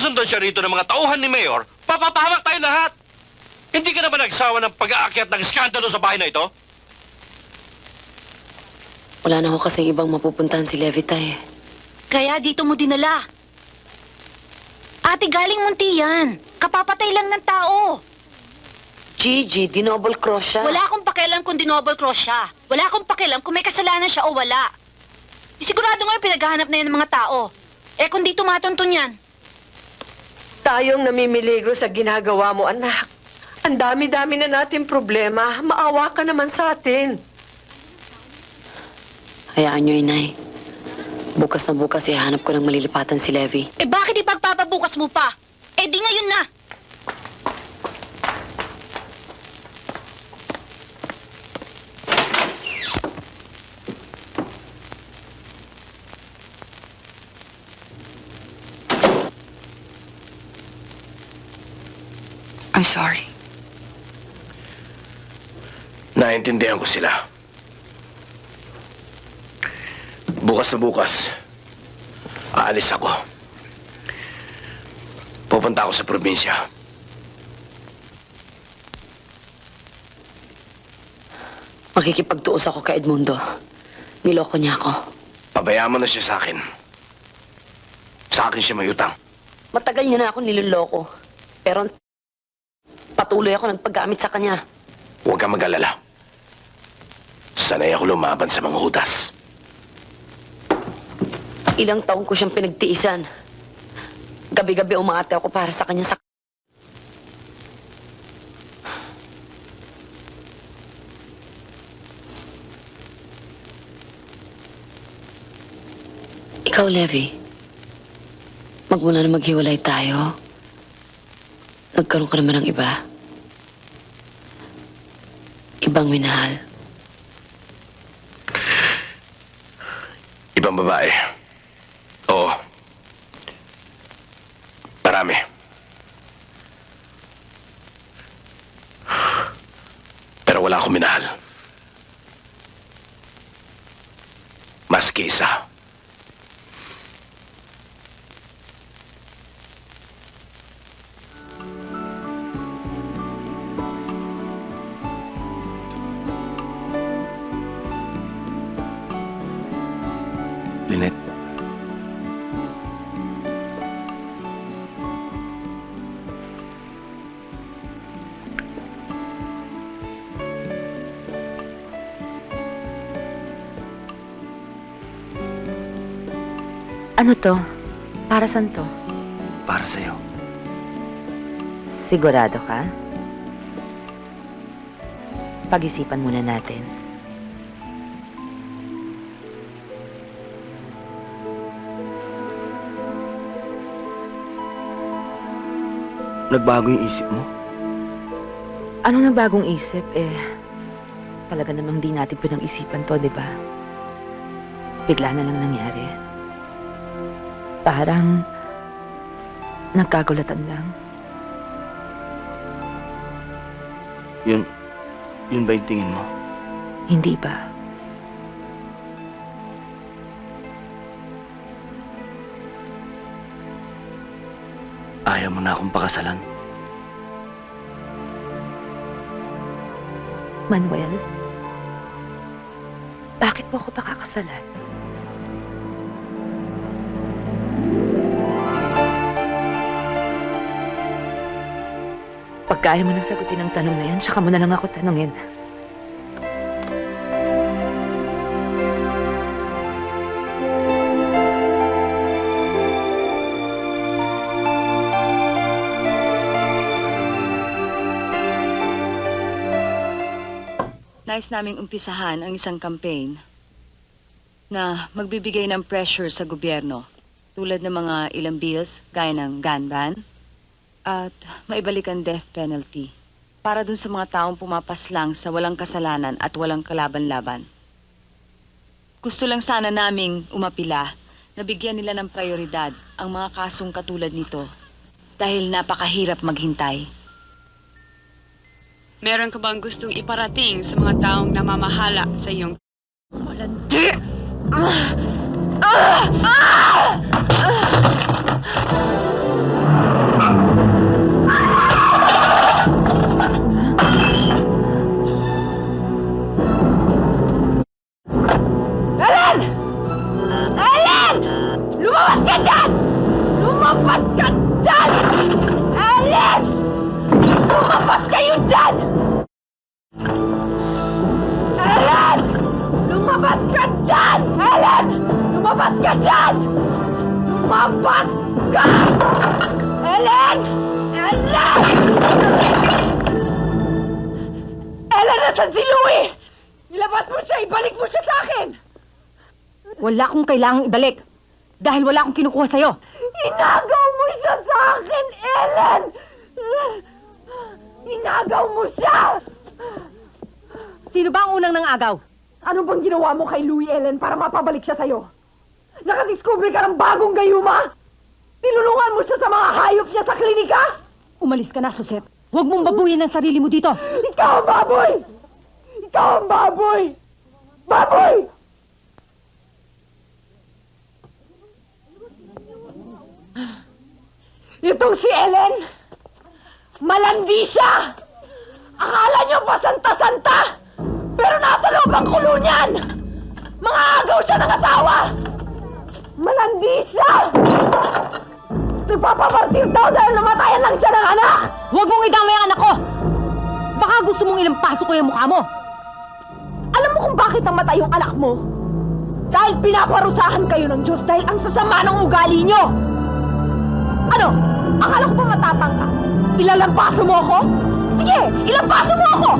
susundan siya rito ng mga tauhan ni Mayor, papapahamak tayo lahat. Hindi ka na ba nagsawa ng pag-aakyat ng iskandalo sa bahay na ito? Wala na ako kasing ibang mapupuntahan si Levita eh. Kaya dito mo dinala. Ate, galing munti yan. Kapapatay lang ng tao. Gigi, dinouble cross siya. Wala akong pakialam kung dinouble cross siya. Wala akong pakialam kung may kasalanan siya o wala. Sigurado nga yung pinaghahanap na yan ng mga tao. Eh kung di tumatuntun yan. Tayong namimiligro sa ginagawa mo, anak. Ang dami-dami na natin problema. Maawa ka naman sa atin. Hayaan niyo, Inay. Bukas na bukas, ihahanap ko ng malilipatan si Levi. Eh bakit ipagpapabukas mo pa? Eh di ngayon na. I'm sorry. Naintindihan ko sila. Bukas na bukas, aalis ako. Pupunta ako sa probinsya. Makikipagtuos ako kay Edmundo. Niloko niya ako. Pabayaan mo na siya sa akin. Sa akin siya may utang. Matagal niya na ako niloloko. Pero patuloy ako nagpaggamit sa kanya. Huwag kang mag-alala. Sanay ako lumaban sa mga hudas. Ilang taon ko siyang pinagtiisan. Gabi-gabi umaate ako para sa kanya sa... Ikaw, Levi. Magmula na maghiwalay tayo. Nagkaroon ka naman ng iba. Ibang minahal. Ibang babae. Oo. Marami. Pero wala akong minahal. Maski isa. Lynette. Ano to? Para saan to? Para sa'yo. Sigurado ka? Pag-isipan muna natin. Nagbago yung isip mo? Ano na bagong isip? Talaga namang di natin pinag-isipan to, di ba? Bigla na lang nangyari. Parang nagkagulatan lang. Yun ba yung tingin mo? Hindi ba? Ayaw mo na akong pakasalan. Manuel? Bakit mo ako pakakasalan? Pag kaya mo nang sagutin ang tanong na yan, saka mo na lang ako tanungin. Nais naming umpisahan ang isang campaign na magbibigay ng pressure sa gobyerno tulad ng mga ilang bills gaya ng gun ban at maibalik ang death penalty para dun sa mga taong pumapaslang sa walang kasalanan at walang kalaban-laban. Gusto lang sana naming umapila na bigyan nila ng prioridad ang mga kasong katulad nito dahil napakahirap maghintay. Meron ka bang gustong iparating sa mga taong namamahala sa iyong... Malandi! Lumabas ka dyan! Ellen! Lumabas kayo dyan! Ellen! Lumabas ka dyan! Ellen! Lumabas ka dyan! Lumabas ka! Ellen! Ellen! Ellen, nasan si Louie? Ilabas mo siya! Ibalik mo siya sa akin! Wala akong kailangang ibalik. Dahil wala akong kinukuha sa'yo. Inagaw mo siya sa akin, Ellen! Inagaw mo siya! Sino ba ang unang nang-agaw? Ano bang ginawa mo kay Louie, Ellen, para mapabalik siya sa'yo? Nakadiscover ka ng bagong gayuma? Tinulungan mo siya sa mga hayop niya sa klinika? Umalis ka na, Suset. Huwag mong babuyin ang sarili mo dito. Ikaw ang baboy! Ikaw ang baboy! Baboy! Itong si Ellen, malandi siya! Akala niyo pa santa-santa! Pero nasa loob ang kulo niyan! Mga agaw siya ng asawa! Malandi siya! Nagpapapartir daw dahil namatayan lang siya ng anak! Huwag mong idamay ang anak ko! Baka gusto mong ilampasok ko yung mukha mo. Alam mo kung bakit namatay yung anak mo? Dahil pinaparusahan kayo ng Diyos dahil ang sasama ng ugali niyo! Ano? Akala ko ba matapang ka? Ilalampaso mo ako? Sige, ilampaso mo ako!